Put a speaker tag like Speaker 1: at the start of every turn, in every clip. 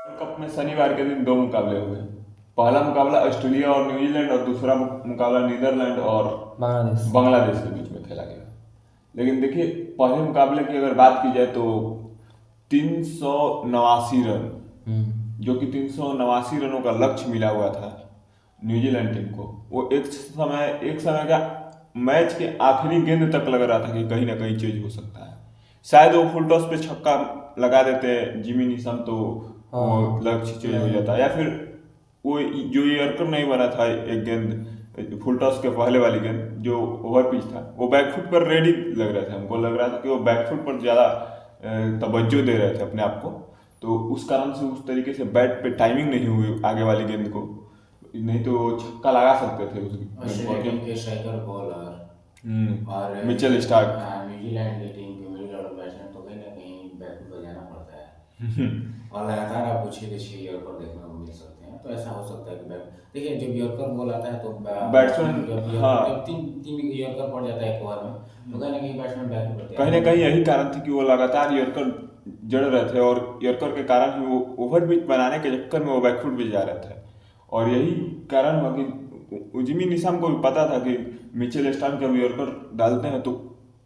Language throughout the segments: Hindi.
Speaker 1: वर्ल्ड कप में शनिवार के दिन दो मुकाबले हुए। पहला मुकाबला ऑस्ट्रेलिया और न्यूजीलैंड और दूसरा मुकाबला नीदरलैंड और
Speaker 2: बांग्लादेश।
Speaker 1: बांग्लादेश के बीच में खेला गया। लेकिन देखिए, पहले मुकाबले की अगर बात की जाए तो 389 रन,
Speaker 2: हम्म।
Speaker 1: जो कि 389 रनों का लक्ष्य मिला हुआ था न्यूजीलैंड टीम को, वो एक समय का मैच के आखिरी गेंद तक लग रहा था कि कहीं ना कहीं चेंज हो सकता है। शायद वो फुल टॉस पे छक्का लगा देते जिमी निशम तो
Speaker 2: हाँ
Speaker 1: वो
Speaker 2: हाँ।
Speaker 1: लक्ष्य चेंज हो जाता,
Speaker 2: नहीं।
Speaker 1: या फिर वो जो यॉर्कर नहीं बना था एक गेंद फुल टॉस के पहले वाली गेंद जो ओवर पिच था, वो बैकफुट पर रेडी लग रहा था। हमको लग रहा था कि वो बैकफुट पर ज़्यादा तवज्जो दे रहे थे अपने आप को, तो उस कारण से उस तरीके से बैट पे टाइमिंग नहीं हुई आगे वाली गेंद को, नहीं तो छक्का लगा सकते थे उस गेंद को।
Speaker 3: ऑस्ट्रेलिया टीम के स्ट्राइकर बॉलर और
Speaker 1: मिचेल स्टार्क।
Speaker 3: न्यूजीलैंड की टीम के मिडिल ऑर्डर बैट्समैन तो कहीं ना कहीं बैकफुट बजाना पड़ता है। और लगातार आपको 6 यॉर्कर देखने को मिल सकते हैं, तो ऐसा हो सकता है कि बैक देखिए जब यॉर्कर बॉल आता है तो बैट्समैन जब
Speaker 1: बैट्समैन, हाँ,
Speaker 3: जब तीन तीन यॉर्कर पड़ जाता है एक ओवर में, तो कहीं ना कहीं बैट्समैन बैकफुट पर तैयार
Speaker 1: कहीं ना
Speaker 3: होता
Speaker 1: कहीं
Speaker 3: है।
Speaker 1: यही कारण थी कि वो लगातार यॉर्कर जड़ रहे थे, और यॉर्कर के कारण ही वो ओवर पिच बनाने के चक्कर में वो बैकफुट पे जा रहे थे। और यही कारण हुआ कि जिमी निशाम को भी पता था कि मिचेल स्टार्क जब यॉर्कर डालते हैं तो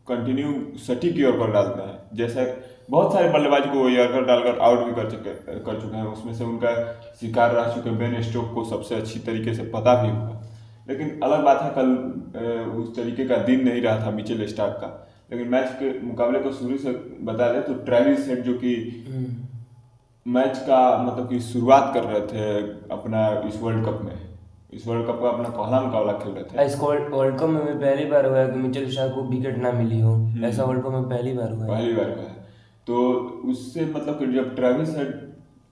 Speaker 1: कंटिन्यू सटीक यॉर्कर डालते हैं। जैसे बहुत सारे बल्लेबाज को वो यॉर्कर डालकर आउट भी कर चुके हैं, उसमें से उनका शिकार रह चुके बेन स्टोक को सबसे अच्छी तरीके से पता भी होगा। लेकिन अलग बात है, कल उस तरीके का दिन नहीं रहा था मिचेल स्टार्क का। लेकिन मैच के मुकाबले को शुरू से बता दें तो ट्रेविस हेड, जो कि मैच का मतलब कि शुरुआत कर रहे थे अपना इस वर्ल्ड कप में, इस वर्ल्ड कप का अपना पहला मुकाबला खेल रहे थे।
Speaker 2: इस वर्ल्ड कप में भी पहली बार हुआ है कि मिचेल स्टार्क को विकेट ना मिली हो। ऐसा वर्ल्ड कप में पहली बार हुआ है।
Speaker 1: पहली बार का है। तो उससे मतलब कि जब ट्रेविस हेड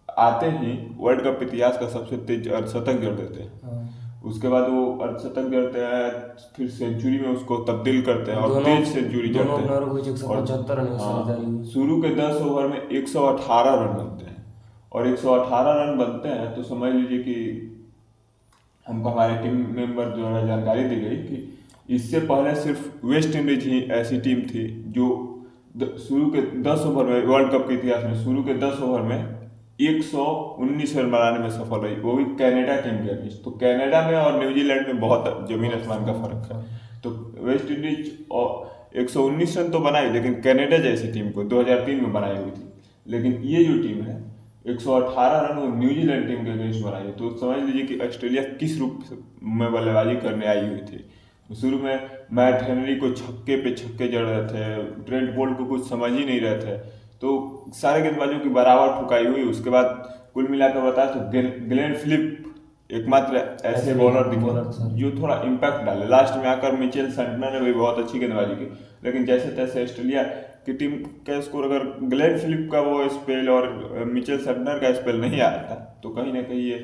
Speaker 1: आते ही वर्ल्ड कप इतिहास का सबसे तेज अर्धशतक जड़ देते हैं।
Speaker 2: हाँ।
Speaker 1: उसके बाद वो अर्धशतक जड़ते हैं, फिर सेंचुरी में उसको तब्दील करते हैं और
Speaker 2: दोनों
Speaker 1: तेज सेंचुरी
Speaker 2: दोनों
Speaker 1: जड़ते हैं।
Speaker 2: ओपनरों को 175 रन की
Speaker 1: हाँ,
Speaker 2: साझेदारी हुई।
Speaker 1: शुरू के 10 ओवर में 118 रन बनते हैं, और 118 रन बनते हैं तो समझ लीजिए कि हमको हमारे टीम मेंबर द्वारा जानकारी दी गई कि इससे पहले सिर्फ वेस्ट इंडीज ही ऐसी टीम थी जो शुरू के 10 ओवर में, वर्ल्ड कप के इतिहास में शुरू के 10 ओवर में 119 रन बनाने में सफल रही, वो भी कनाडा टीम के अगेंस्ट। तो कनाडा में और न्यूजीलैंड में बहुत जमीन आसमान का फर्क है। तो वेस्ट इंडीज और 119 रन तो बनाई, लेकिन कनाडा जैसी टीम को 2003 में बनाई हुई थी। लेकिन ये जो टीम है 118 रन वो न्यूजीलैंड टीम के अगेंस्ट बनाई है। तो समझ लीजिए कि ऑस्ट्रेलिया किस रूप में बल्लेबाजी करने आई हुई थी। शुरू में मैट हेनरी को छक्के पे छक्के जड़ रहे थे, ट्रेंट बोल्ट को कुछ समझ ही नहीं रहे थे, तो सारे गेंदबाजों की बराबर ठुकाई हुई। उसके बाद कुल मिलाकर बताया तो ग्लेन फिलिप एकमात्र ऐसे बॉलर दिखे
Speaker 2: था।
Speaker 1: जो थोड़ा इम्पैक्ट डाले। लास्ट में आकर मिचेल सेंटनर ने भी बहुत अच्छी गेंदबाजी की, लेकिन जैसे तैसे ऑस्ट्रेलिया की टीम का स्कोर, अगर ग्लेन फिलिप का वो स्पेल और मिचेल सेंटनर का स्पेल नहीं आया था तो कहीं ना कहीं ये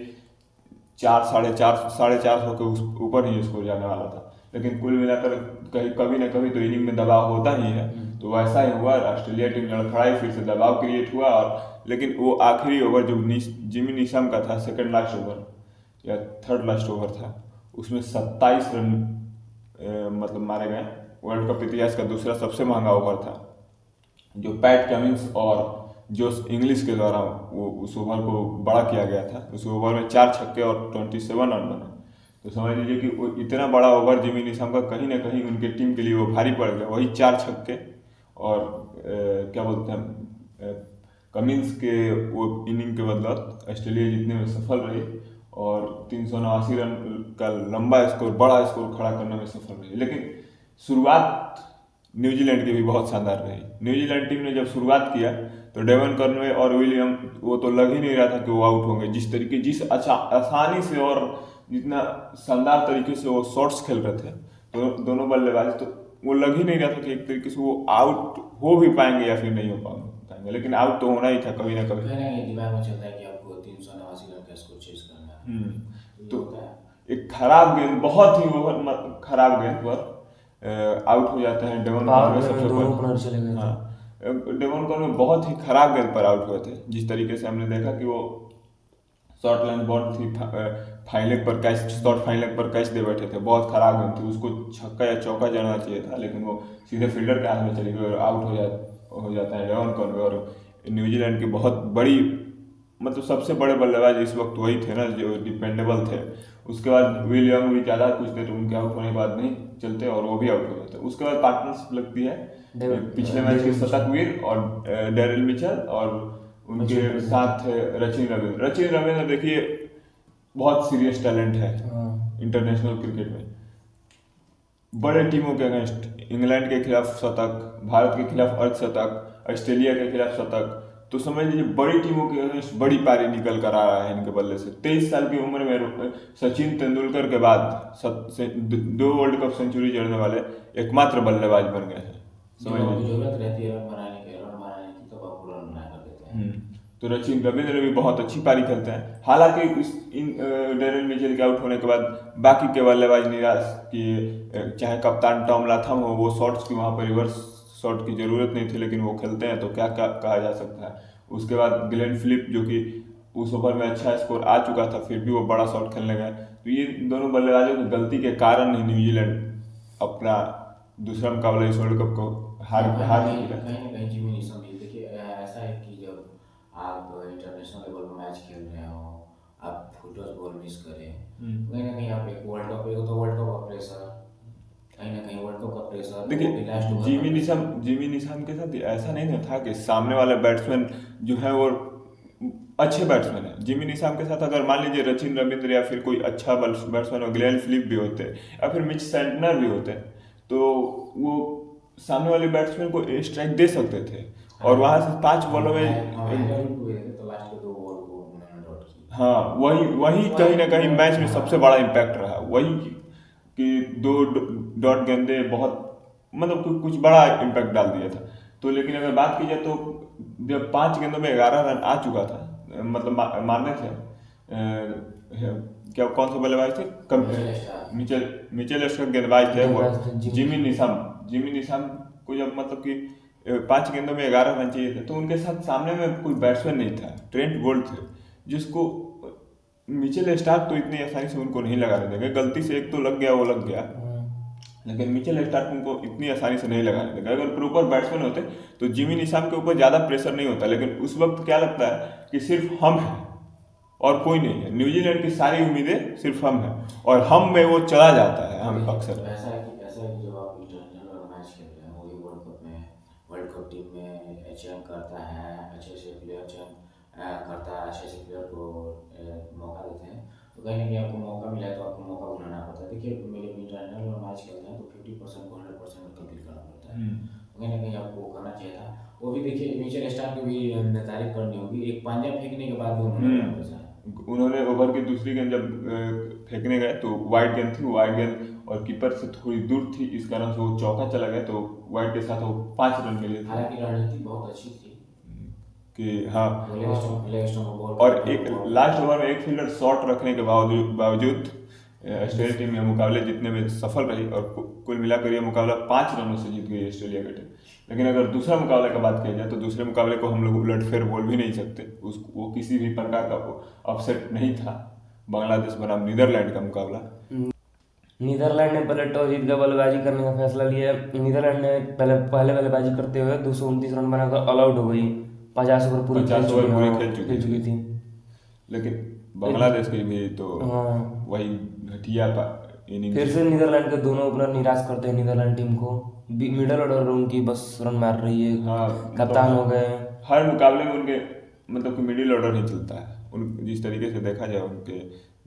Speaker 1: 4, 450 के ऊपर ही स्कोर जाने वाला था। लेकिन कुल मिलाकर कहीं कभी ना कभी तो इनिंग में दबाव होता ही है, तो वैसा ही हुआ। ऑस्ट्रेलिया टीम लड़खड़ाई, फिर से दबाव क्रिएट हुआ, और लेकिन वो आखिरी ओवर जो जिमी निशम का था, सेकंड लास्ट ओवर या थर्ड लास्ट ओवर था, उसमें 27 रन मतलब मारे गए। वर्ल्ड कप इतिहास का दूसरा सबसे महंगा ओवर था, जो पैट कमिंस और जोस इंग्लिश के द्वारा वो उस ओवर को बड़ा किया गया था। उस ओवर में 4 छक्के और 27 रन बने। तो समझ लीजिए कि वो इतना बड़ा ओवर जिमी निशम का कहीं ना कहीं उनके टीम के लिए वो भारी पड़ गया। वही 4 छक्के और क्या बोलते हैं कमिंस के वो इनिंग के बदौलत ऑस्ट्रेलिया जीतने में सफल रही, और 389 रन का लंबा स्कोर, बड़ा स्कोर खड़ा करने में सफल रही। लेकिन शुरुआत न्यूजीलैंड की भी बहुत शानदार रही। न्यूजीलैंड टीम ने जब शुरुआत किया तो डेवन कॉनवे और विलियम, वो तो लग ही नहीं रहा था कि वो आउट होंगे। जिस अच्छा आसानी से और जितना शानदार तरीके से वो शॉट्स खेल रहे थे दोनों बल्लेबाज, तो वो लग ही नहीं रहा था कि एक तरीके से वो आउट हो भी पाएंगे या फिर नहीं हो पाएंगे। लेकिन आउट तो होना ही था कभी ना कभी।
Speaker 3: कहीं ना कहीं दिमाग में चलता है कि आपको 389 रन का स्कोर चेज करना है, तो ये
Speaker 1: तो
Speaker 3: होता है।
Speaker 1: एक खराब गेंद, बहुत ही ओवर खराब गेंद पर आउट हो जाते हैं डेवन
Speaker 2: पावर
Speaker 1: कॉनवे
Speaker 2: प्ले में
Speaker 1: सबसे
Speaker 2: दोनों
Speaker 1: पहले।
Speaker 2: ओपनर चले गए थे।
Speaker 1: हाँ, डेवन कॉनवे बहुत ही खराब गेंद पर आउट हुए थे। जिस तरीके से हमने देखा कि वो शॉर्ट लाइन बॉल थी, फाइन लेग पर कैच, शॉर्ट फाइन लेग पर कैच दे बैठे थे, बहुत खराब गेंद थी, उसको छक्का या चौका जाना चाहिए था, लेकिन वो सीधे फील्डर के हाथ में चली गई और आउट हो जाता है डेवन कॉनवे। और न्यूजीलैंड की बहुत बड़ी मतलब सबसे बड़े बल्लेबाज इस वक्त वही थे ना जो डिपेंडेबल थे। उसके बाद विल यंग भी ज़्यादा कुछ देर उनके आउट होने के बाद नहीं चलते और वो भी आउट हो जाते। उसके बाद पार्टनरशिप लगती है पिछले मैच के शतकवीर और डेरिल मिचेल और उनके साथ थे रचिन रविंद्र। रचिन रविंद्र देखिए बहुत सीरियस टैलेंट है इंटरनेशनल क्रिकेट में। बड़े टीमों के अगेंस्ट इंग्लैंड के खिलाफ शतक, भारत के खिलाफ अर्धशतक, ऑस्ट्रेलिया के खिलाफ शतक, तो समझ लीजिए बड़ी टीमों के अगेंस्ट बड़ी पारी निकल कर आ रहा है इनके बल्ले से। 23 साल की उम्र में सचिन तेंदुलकर के बाद 2 वर्ल्ड कप सेंचुरी जड़ने वाले एकमात्र बल्लेबाज बन गए हैं। समझ लीजिए
Speaker 3: जरूरत रहती है रन बनाने की तो आप रन बना कर देते हैं।
Speaker 1: तो रचिन रविंद्र भी बहुत अच्छी पारी खेलते हैं। हालांकि डेरिल मिचेल के आउट होने के बाद बाकी के बल्लेबाज निराश किए, चाहे कप्तान टॉम लाथम हो, वो शॉट्स की वहाँ पर रिवर्स शॉट की ज़रूरत नहीं थी लेकिन वो खेलते हैं तो क्या कहा जा सकता है। उसके बाद ग्लेन फिलिप जो कि उस ओवर में अच्छा स्कोर आ चुका था फिर भी वो बड़ा शॉट खेलने गए। तो ये दोनों बल्लेबाजों की गलती के कारण ही न्यूजीलैंड अपना दूसरा मुकाबला इस वर्ल्ड कप को हार
Speaker 3: कहीं ना कहीं जिमी नीशम भी देखिए ऐसा है कि जब आप इंटरनेशनल लेवल पर मैच खेल रहे हो, आप फुटबॉल बॉल मिस करें, कहीं ना कहीं आप एक वर्ल्ड कप तो वर्ल्ड कप का प्रेशर, कहीं ना कहीं वर्ल्ड कप का प्रेशर।
Speaker 1: देखिए जिमी निशाम के साथ ऐसा नहीं था कि सामने वाले बैट्समैन जो है वो अच्छे बैट्समैन है। जिमी निशाम के साथ अगर मान लीजिए रचिन रविंद्र या फिर कोई अच्छा बैट्समैन और ग्लेन फिलिप भी होते या फिर मिच सेंटनर भी होते तो वो सामने वाले बैट्समैन को स्ट्राइक दे सकते थे और वहां से 5 बॉलों में हाँ वही कहीं ना कहीं मैच में सबसे बड़ा इम्पैक्ट रहा। वही कि 2 डॉट गेंदे बहुत मतलब कुछ बड़ा इम्पैक्ट डाल दिया था। तो लेकिन अगर बात की जाए तो जब 5 गेंदों में 11 रन आ चुका था मतलब मारने थे क्या कौन से बल्लेबाज थे मिचेल स्टार्क गेंदबाज थे वो जिमी निशाम को जब मतलब कि 5 गेंदों में 11 रन चाहिए थे तो उनके साथ सामने में कोई बैट्समैन नहीं था। ट्रेंट बोल्ट थे जिसको मिचेल स्टार्क तो इतनी आसानी से उनको नहीं लगाने देंगे। गलती से एक तो लग गया वो लग गया लेकिन मिचेल स्टार्क उनको इतनी आसानी से नहीं लगाने देंगे। अगर प्रॉपर बैट्समैन होते तो जिमी निशाम के ऊपर ज़्यादा प्रेशर नहीं होता। लेकिन उस वक्त क्या लगता है कि सिर्फ हम हैं और कोई नहीं है। न्यूजीलैंड की सारी उम्मीदें सिर्फ हम हैं और हम में वो चला जाता है। हम अक्सर
Speaker 3: ऐसा है कि जब आप इंटरनेशनल मैच खेल रहे हैं वही वर्ल्ड कप टीम में चयन करता है, अच्छे से प्लेयर चयन करता है, अच्छे से प्लेयर को मौका देते हैं तो कहीं ना कहीं आपको मौका मिला तो आपको मौका बनाना पड़ता है। देखिए मेरे इंटरनेशनल मैच खेलते हैं तो 50% को 100% कंप्लीट करना पड़ता है। कहीं ना कहीं आपको करना चाहिए था। वो भी देखिए मिचेल स्टार्क की भी तारीफ करनी होगी। एक पांजा फेंकने के बाद
Speaker 1: उन्होंने ओवर की दूसरी गेंद जब फेंकने गए तो वाइड गेंद थी, वाइड गेंद और कीपर से थोड़ी दूर थी इस कारण से वो चौका चला गया तो वाइड के साथ वो 5 रन मिले थे।
Speaker 3: हालांकि रणनीति बहुत अच्छी थी
Speaker 1: कि हाँ
Speaker 3: और
Speaker 1: एक लास्ट ओवर में एक फील्डर शॉट रखने के बावजूद ऑस्ट्रेलिया टीम ये मुकाबले जीतने में सफल रही और कुल मिलाकर ये मुकाबला 5 रनों से जीत गई ऑस्ट्रेलिया की टीम। लेकिन अगर दूसरा मुकाबले का बात किया जाए तो दूसरे मुकाबले को हम लोग उलटफेर बोल भी नहीं सकते। वो किसी भी प्रकार का अपसेट नहीं था। बांग्लादेश बनाम नीदरलैंड का मुकाबला।
Speaker 2: नीदरलैंड ने पहले टॉस जीत कर बल्लेबाजी करने का फैसला लिया। नीदरलैंड ने पहले बल्लेबाजी करते हुए 229 रन बनाकर ऑल आउट हो गई। 50 ओवर पूरी खेल चुकी थी।
Speaker 1: लेकिन बांग्लादेश की भी तो वही घटिया इनिंग।
Speaker 2: फिर से नीदरलैंड के दोनों ओपनर निराश करते हैं नीदरलैंड टीम को। मिडल ऑर्डर उनकी बस रन मार रही है। कप्तान हो गए।
Speaker 1: हर मुकाबले में उनके मतलब कि मिडिल ऑर्डर ही चलता है। उन जिस तरीके से देखा जाए उनके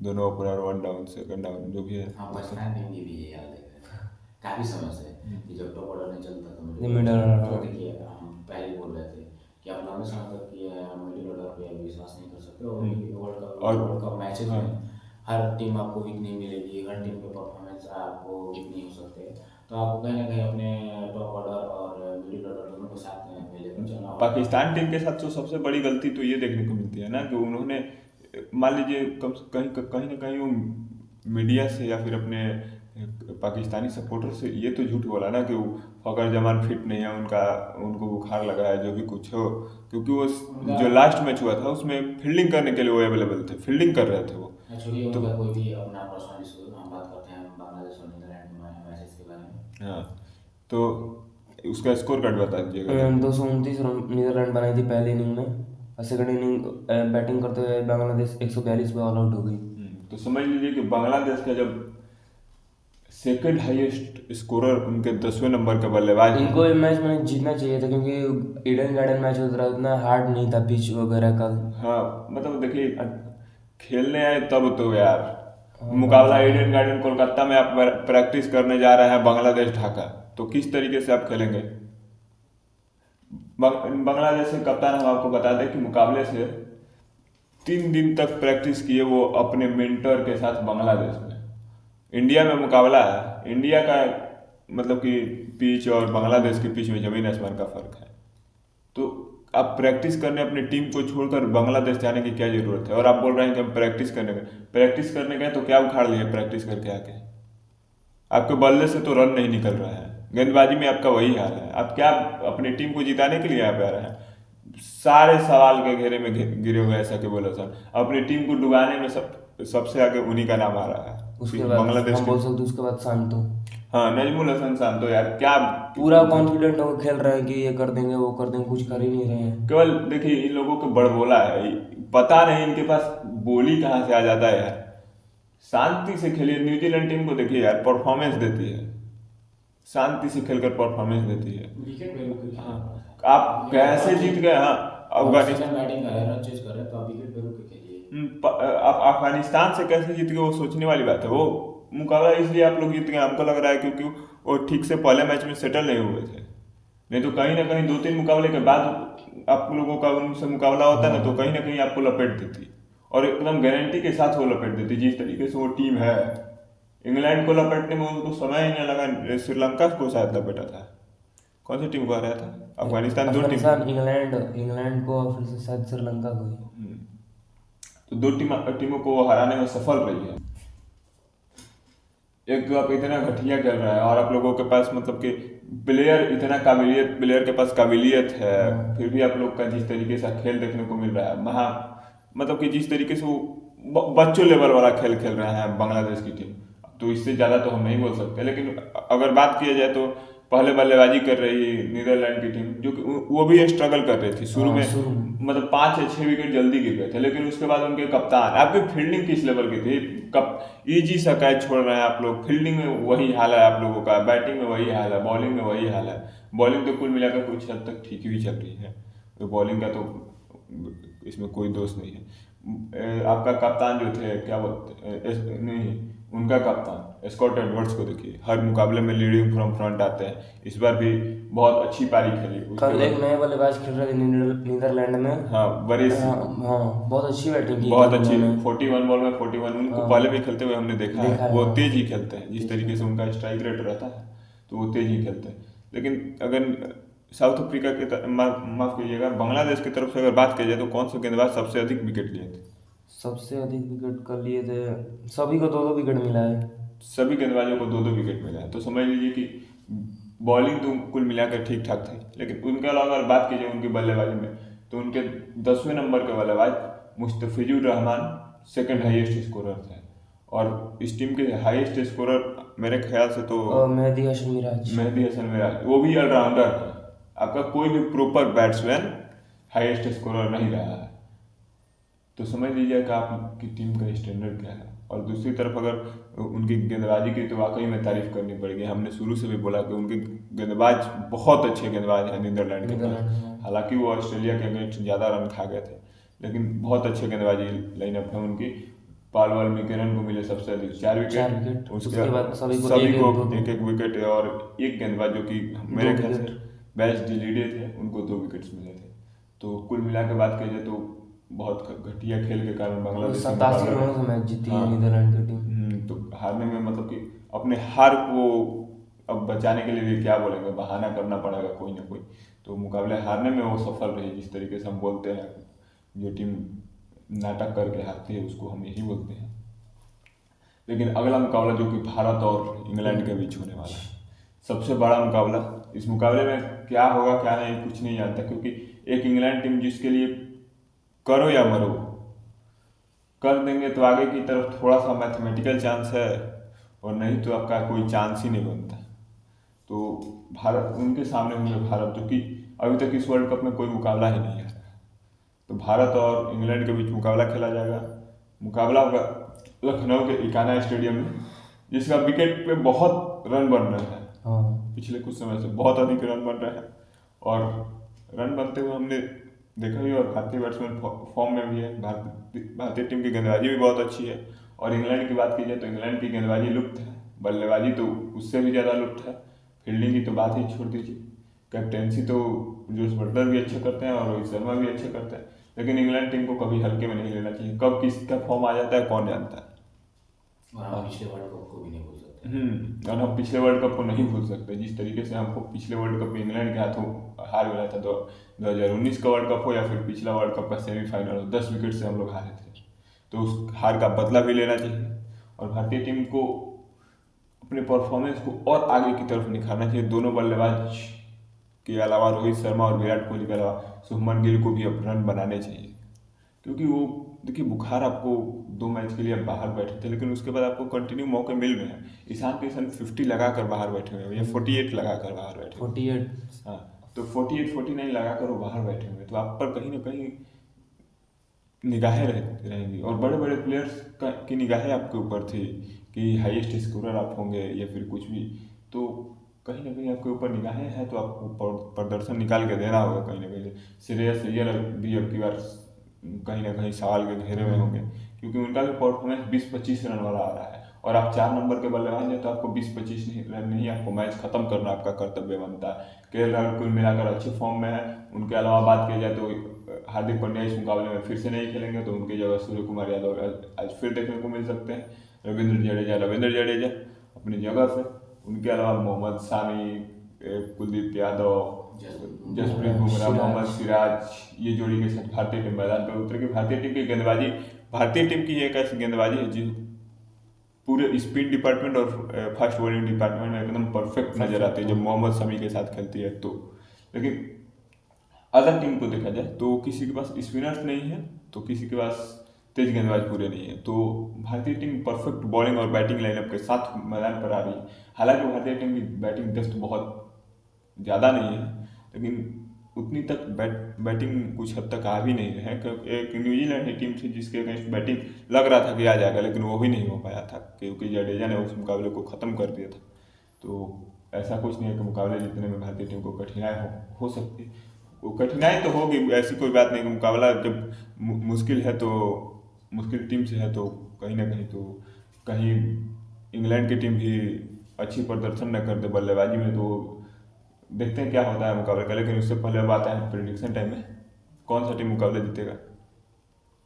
Speaker 1: दोनों ओपनर 1 डाउन सेकंड डाउन जो भी है।
Speaker 3: पाकिस्तान टीम की भी ये हाल है काफी समय से कि जब टॉप ऑर्डर नहीं चलता तो
Speaker 2: मिडिल ऑर्डर
Speaker 3: देखिए हम पहले बोल रहे थे कि आप लंबे समय तक ये मिडिल ऑर्डर पे विश्वास नहीं कर सकते और वर्ल्ड कप मैचेस में हर टीम आपको वीक नहीं मिलेगी, हर टीम के परफॉर्मेंस आपको वीक नहीं हो सकते। तो आपको कहीं ना कहीं अपने टॉप ऑर्डर और मिडिल ऑर्डर दोनों को साथ में लेकर चलना।
Speaker 1: पाकिस्तान टीम के साथ तो सबसे बड़ी गलती तो ये देखने को मिलती है ना कि उन्होंने मान लीजिए कहीं ना कहीं वो मीडिया से या फिर अपने पाकिस्तानी सपोर्टर से ये तो झूठ बोला ना कि फकर जमान फिट नहीं है, उनको बुखार लगा है जो भी कुछ हो। क्योंकि वो जो लास्ट मैच हुआ था उसमें फील्डिंग करने के लिए वो अवेलेबल थे, फील्डिंग कर रहे थे वो।
Speaker 3: तो कोई भी अपना पर्सनल इशू हम बात करते हैं बांग्लादेश और नीदरलैंड के मैचेस के बारे में।
Speaker 1: हाँ तो उसका स्कोर कार्ड बता दीजिएगा।
Speaker 2: 229 रन नीदरलैंड बनाई थी पहली इनिंग में। और सेकंड इनिंग बैटिंग करते हुए बांग्लादेश 142 पे ऑल आउट हो गई।
Speaker 1: तो समझ लीजिए कि बांग्लादेश का जब सेकंड हाईएस्ट स्कोरर उनके 10वें नंबर के बल्लेबाज हैं।
Speaker 2: इनको ये मैच में जीतना चाहिए था क्योंकि ईडन गार्डन मैच उतना हार्ड नहीं था पिच वगैरह का।
Speaker 1: हाँ मतलब देखिए खेलने आए तब तो यार मुकाबला ईडन गार्डन कोलकाता में आप प्रैक्टिस करने जा रहे हैं बांग्लादेश ढाका, तो किस तरीके से आप खेलेंगे। बांग्लादेश के कप्तान हम आपको बता दें कि मुकाबले से 3 दिन तक प्रैक्टिस किए वो अपने मेंटर के साथ बांग्लादेश में। इंडिया में मुकाबला है, इंडिया का मतलब कि पिच और बांग्लादेश के पिच में जमीन आसमान का फर्क है। तो आप प्रैक्टिस करने अपनी टीम को छोड़कर बांग्लादेश जाने की क्या जरूरत है। और आप बोल रहे हैं कि हम प्रैक्टिस करने गए तो क्या उखाड़ लिए प्रैक्टिस करके आके। आपके बल्ले से तो रन नहीं निकल रहा है, गेंदबाजी में आपका वही हाल है। आप क्या अपनी टीम को जिताने के लिए यहाँ पे आ रहे हैं। सारे सवाल के घेरे में गिरे हुए ऐसा कि बोलो सर, अपनी टीम को डुबाने में सबसे आगे उन्हीं का नाम आ रहा है।
Speaker 2: उसके बाद
Speaker 1: बांग्लादेश
Speaker 2: हम बोल सकते उसके बाद शांतो।
Speaker 1: हाँ नजमुल हसन शांतो यार क्या
Speaker 2: पूरा कॉन्फिडेंट होकर खेल रहे हैं कि ये कर देंगे वो कर देंगे, कुछ कर ही नहीं रहे हैं।
Speaker 1: केवल देखिए इन लोगों को बड़बोला है, पता नहीं इनके पास बोली कहाँ से आ जाता है यार। शांति से खेलिए। न्यूजीलैंड टीम को देखिए यार परफॉर्मेंस देती है, शांति से खेलकर परफॉर्मेंस देती है।
Speaker 3: विकेट पे रुक के
Speaker 1: आप कैसे जीत गए। हाँ अफगानिस्तान
Speaker 3: बैटिंग कर रहे हैं, रन चेज कर रहे हैं, तो आप विकेट पे रुक के खेलिए।
Speaker 1: आप अफगानिस्तान से कैसे जीत गए वो सोचने वाली बात है। वो मुकाबला इसलिए आप लोग जीत गए हमको लग रहा है क्योंकि वो ठीक से पहले मैच में सेटल नहीं हुए थे। नहीं तो कहीं ना कहीं 2-3 मुकाबले के बाद आप लोगों का उनसे मुकाबला होता ना तो कहीं ना कहीं आपको लपेट देती और एकदम गारंटी के साथ वो लपेट देती। जिस तरीके से वो टीम है, इंग्लैंड को लपेटने में उनको समय ही नहीं लगा। श्रीलंका को शायद लपेटा था, कौन सी टीम को हराया था। अफगानिस्तान
Speaker 2: इंग्लैंड को और फिर से शायद श्रीलंका को।
Speaker 1: तो 2 टीमों को वो हराने में सफल रही है। एक तो आप इतना घटिया खेल रहे हैं और आप लोगों के पास मतलब कि प्लेयर के पास काबिलियत है, फिर भी आप लोग का जिस तरीके से खेल देखने को मिल रहा है मतलब कि जिस तरीके से वो बच्चों लेवल वाला खेल खेल रहे हैं बांग्लादेश की टीम, तो इससे ज़्यादा तो हम नहीं बोल सकते। लेकिन अगर बात किया जाए तो पहले बल्लेबाजी कर रही नीदरलैंड की टीम जो कि वो भी स्ट्रगल कर रही थी शुरू में मतलब 5 या 6 विकेट जल्दी गिर गए थे। लेकिन उसके बाद उनके कप्तान, आपकी फील्डिंग किस लेवल की थी। इजी सा कैच छोड़ रहे हैं आप लोग, फील्डिंग में वही हाल है आप लोगों का, बैटिंग में वही हाल है, बॉलिंग में वही हाल है। बॉलिंग तो कुल मिलाकर कुछ हद तक ठीक ही चल रही है, तो बॉलिंग का तो इसमें कोई दोष नहीं है। आपका कप्तान जो थे क्या बोलते नहीं उनका कप्तान स्कॉट एडवर्ड्स को देखिए, हर मुकाबले में लीडिंग फ्रॉम फ्रंट आते हैं। इस बार भी बहुत अच्छी पारी खेली।
Speaker 2: कल एक नए बल्लेबाज खेल रहे थे नीदरलैंड में।
Speaker 1: हाँ बरीस
Speaker 2: हाँ बहुत अच्छी बैटिंग की,
Speaker 1: बहुत अच्छी 41 बॉल में 41। उनको पहले भी खेलते हुए हमने देखा है, वो तेज ही खेलते हैं। जिस तरीके से उनका स्ट्राइक रेट रहता है तो वो तेज ही खेलते हैं। लेकिन अगर साउथ अफ्रीका के माफ कीजिएगा बांग्लादेश की तरफ से अगर बात की जाए तो कौन से गेंदबाज सबसे अधिक विकेट लिए थे।
Speaker 2: सबसे अधिक विकेट कर लिए थे, सभी को 2-2 विकेट मिला है।
Speaker 1: सभी गेंदबाजों को 2-2 विकेट मिला है। तो समझ लीजिए कि बॉलिंग तो कुल मिलाकर ठीक ठाक थी। लेकिन उनके अलावा अगर बात की जाए उनकी बल्लेबाजी में तो उनके 10वें नंबर के बल्लेबाज Mustafizur Rahman second highest scorer थे। और इस टीम के हाईएस्ट स्कोरर मेरे ख्याल से तो
Speaker 2: मेहदी हसन मिराज,
Speaker 1: वो भी ऑलराउंडर है। आपका कोई भी प्रॉपर बैट्समैन हाईएस्ट स्कोरर नहीं रहा है। तो समझ लीजिए कि आपकी टीम का स्टैंडर्ड क्या है। और दूसरी तरफ अगर उनकी गेंदबाजी की तो वाकई में तारीफ करनी पड़ेगी। हमने शुरू से भी बोला कि उनके गेंदबाज बहुत अच्छे गेंदबाज हैं नीदरलैंड के पास। हालांकि वो ऑस्ट्रेलिया के अगेंस्ट ज़्यादा रन खा गए थे, लेकिन बहुत अच्छे गेंदबाजी लाइनअप है उनकी। पालवल मिकेरन को मिले सबसे अधिक 4 विकेट, उसके बाद सभी को 1-1 विकेट। और एक गेंदबाज जो कि मेरे ख्याल से बैच डिलीडे थे उनको 2 विकेट्स मिले थे। तो कुल मिला के बात की जाए तो बहुत घटिया खेल के कारण बांग्लादेश
Speaker 2: 87 रनों से मैच जीती है नीदरलैंड की टीम।
Speaker 1: तो हारने में मतलब कि अपने हार को अब बचाने के लिए भी क्या बोलेंगे, बहाना करना पड़ेगा कोई ना कोई। तो मुकाबले हारने में वो सफल रही। जिस तरीके से हम बोलते हैं जो टीम नाटक करके हारती है उसको हम यही बोलते हैं। लेकिन अगला मुकाबला जो कि भारत और इंग्लैंड के बीच होने वाला है, सबसे बड़ा मुकाबला। इस मुकाबले में क्या होगा क्या नहीं कुछ नहीं जानता, क्योंकि एक इंग्लैंड टीम जिसके लिए करो या मरो कर देंगे तो आगे की तरफ थोड़ा सा मैथमेटिकल चांस है, और नहीं तो आपका कोई चांस ही नहीं बनता। तो भारत उनके सामने होंगे भारत, जो कि अभी तक इस वर्ल्ड कप में कोई मुकाबला ही नहीं है। तो भारत और इंग्लैंड के बीच मुकाबला खेला जाएगा। मुकाबला होगा लखनऊ के इकाना स्टेडियम में, जिसका विकेट पे बहुत रन बन रहे हैं।
Speaker 2: हाँ
Speaker 1: पिछले कुछ समय से बहुत अधिक रन बन रहे हैं, और रन बनते हुए हमने देखा भी, और भारतीय बैट्समैन फॉर्म में भी है। भारतीय टीम की गेंदबाजी भी बहुत अच्छी है। और इंग्लैंड की बात की जाए तो इंग्लैंड की गेंदबाजी लुप्त है, बल्लेबाजी तो उससे भी ज़्यादा लुप्त है, फील्डिंग की तो बात ही छोड़ दीजिए। कैप्टेंसी तो जोस बटलर भी अच्छा करते हैं और रोहित शर्मा भी अच्छा करते हैं, लेकिन इंग्लैंड टीम को कभी हल्के में नहीं लेना चाहिए। कब किसका फॉर्म आ जाता है कौन जानता है।
Speaker 3: और हम पिछले वर्ल्ड कप को भी नहीं भूल सकते।
Speaker 1: और हम पिछले वर्ल्ड कप को नहीं भूल सकते। जिस तरीके से हमको पिछले वर्ल्ड कप में इंग्लैंड के हाथों हार मिला था, 2019 का वर्ल्ड कप हो या फिर पिछला वर्ल्ड कप का सेमीफाइनल हो, 10 विकेट से हम लोग हारे थे, तो उस हार का बदला भी लेना चाहिए। और भारतीय टीम को अपने परफॉर्मेंस को और आगे की तरफ निखारना चाहिए। दोनों बल्लेबाज के अलावा, रोहित शर्मा और विराट कोहली के अलावा, शुभमन गिल को भी अब रन बनाने चाहिए। क्योंकि वो देखिए, बुखार आपको 2 मैच के लिए आप बाहर बैठे थे, लेकिन उसके बाद आपको कंटिन्यू मौके मिल रहे हैं। ईशान किशन 50 लगा कर बाहर बैठे हुए हैं, या 48 लगा कर बाहर बैठे हुए
Speaker 2: 48।
Speaker 1: हैं। हाँ, तो 48-49 लगा कर वो बाहर बैठे हुए हैं, तो आप पर कहीं ना कहीं निगाहें रहेंगी, और बड़े बड़े प्लेयर्स की निगाहें आपके ऊपर थी कि हाईएस्ट स्कोरर आप होंगे या फिर कुछ भी। तो कहीं ना कहीं आपके ऊपर निगाहें हैं, तो आपको प्रदर्शन निकाल के देना होगा कहीं ना कहीं। श्रेयस अय्यर भी अब की बार कहीं ना कहीं सवाल के घेरे में होंगे, क्योंकि उनका भी परफॉर्मेंस 20-25 रन वाला आ रहा है, और आप 4 नंबर के बल्लेबाज हैं, तो आपको 20-25 रन नहीं, आपको मैच खत्म करना आपका कर्तव्य बनता है। केएल राहुल कुल मिलाकर अच्छे फॉर्म में है। उनके अलावा बात की जाए तो हार्दिक पांड्या इस मुकाबले में फिर से नहीं खेलेंगे, तो उनकी जगह सूर्य कुमार यादव आज फिर देखने को मिल सकते हैं। रविंद्र जडेजा अपनी जगह पे, उनके अलावा मोहम्मद शामी, कुलदीप यादव, जसप्रीत बुमराह, मोहम्मद सिराज, ये जोड़ी के साथ भारतीय टीम मैदान पर उतरेगी। भारतीय टीम की गेंदबाजी, भारतीय टीम की एक ऐसी गेंदबाजी है जो पूरे स्पिन डिपार्टमेंट और फास्ट बॉलिंग डिपार्टमेंट में एकदम परफेक्ट नजर आती है जब मोहम्मद शमी के साथ खेलती है तो। लेकिन अदर टीम को देखा जाए तो किसी के पास स्पिनर्स नहीं है, तो किसी के पास तेज गेंदबाज पूरे नहीं है। तो भारतीय टीम परफेक्ट बॉलिंग और बैटिंग लाइनअप के साथ मैदान पर आ रही है। हालांकि भारतीय टीम की बैटिंग दस्त बहुत ज़्यादा नहीं है, लेकिन उतनी तक बैटिंग कुछ हद तक आ भी नहीं है, क्योंकि एक न्यूजीलैंड की टीम थी जिसके अगेंस्ट बैटिंग लग रहा था कि आ जाएगा, लेकिन वो भी नहीं हो पाया था, क्योंकि जडेजा ने उस मुकाबले को ख़त्म कर दिया था। तो ऐसा कुछ नहीं है कि मुकाबले जीतने में भारतीय टीम को कठिनाई हो सकती है। वो कठिनाई तो होगी, ऐसी कोई बात नहीं कि मुकाबला जब मुश्किल है, तो मुश्किल टीम से है, तो कहीं ना कहीं तो कहीं इंग्लैंड की टीम भी अच्छी प्रदर्शन न कर दे बल्लेबाजी में, तो देखते हैं क्या होता है मुकाबले का। लेकिन उससे पहले बात है प्रेडिक्शन टाइम में, कौन सा टीम मुकाबला जीतेगा?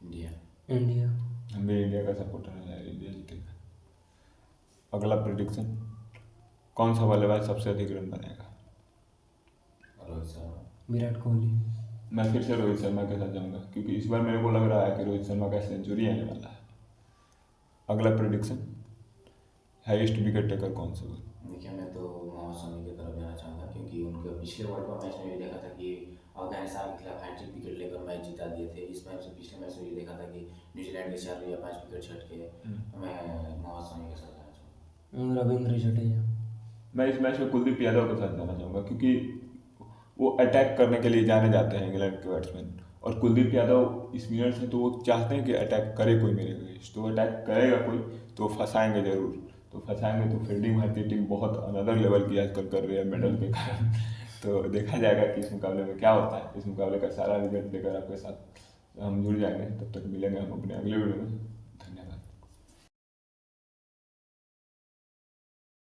Speaker 3: इंडिया।
Speaker 2: इंडिया।
Speaker 1: हम भी इंडिया का सपोर्टर है यार, इंडिया जीतेगा। अगला प्रेडिक्शन, कौन सा बल्लेबाज सबसे अधिक रन बनाएगा?
Speaker 3: रोहित शर्मा।
Speaker 2: विराट कोहली।
Speaker 1: मैं फिर से रोहित शर्मा के साथ जाऊंगा, क्योंकि इस बार मेरे को लग रहा है कि रोहित शर्मा का सेंचुरी आने वाला है। अगला प्रेडिक्शन, हाईएस्ट विकेट टेकर कौन सा होगा?
Speaker 3: देखिए, मैं तो मोहम्मद शमी की तरफ जाना चाहूँगा, क्योंकि उनके पिछले वर्ल्ड कप मैच में भी देखा था कि अफगानिस्तान के खिलाफ हैट्रिक विकेट लेकर मैच जिता दिए थे। इस मैच से पिछले मैच में भी देखा था कि न्यूजीलैंड के 4 या 5 विकेट छट के। मैं मोहम्मद शमी के साथ जाना चाहूँगा।
Speaker 2: रविंद्र जडेजा।
Speaker 1: मैं इस मैच में कुलदीप यादव के साथ जाना चाहूँगा, क्योंकि वो अटैक करने के लिए जाने जाते हैं इंग्लैंड के बैट्समैन, और कुलदीप यादव स्पिनर्स हैं, तो वो चाहते हैं कि अटैक करे कोई मेरे अगेंस्ट, तो अटैक करेगा कोई तो फंसाएंगे जरूर। तो फंसाएंगे तो फील्डिंग भारतीय टीम बहुत अनदर लेवल की आजकल कर रही है मेडल के कारण। तो देखा जाएगा कि इस मुकाबले में क्या होता है। इस मुकाबले का सारा रिजल्ट लेकर आपके साथ हम जुड़ जाएंगे। तब तक मिलेंगे हम अपने अगले वीडियो में। धन्यवाद।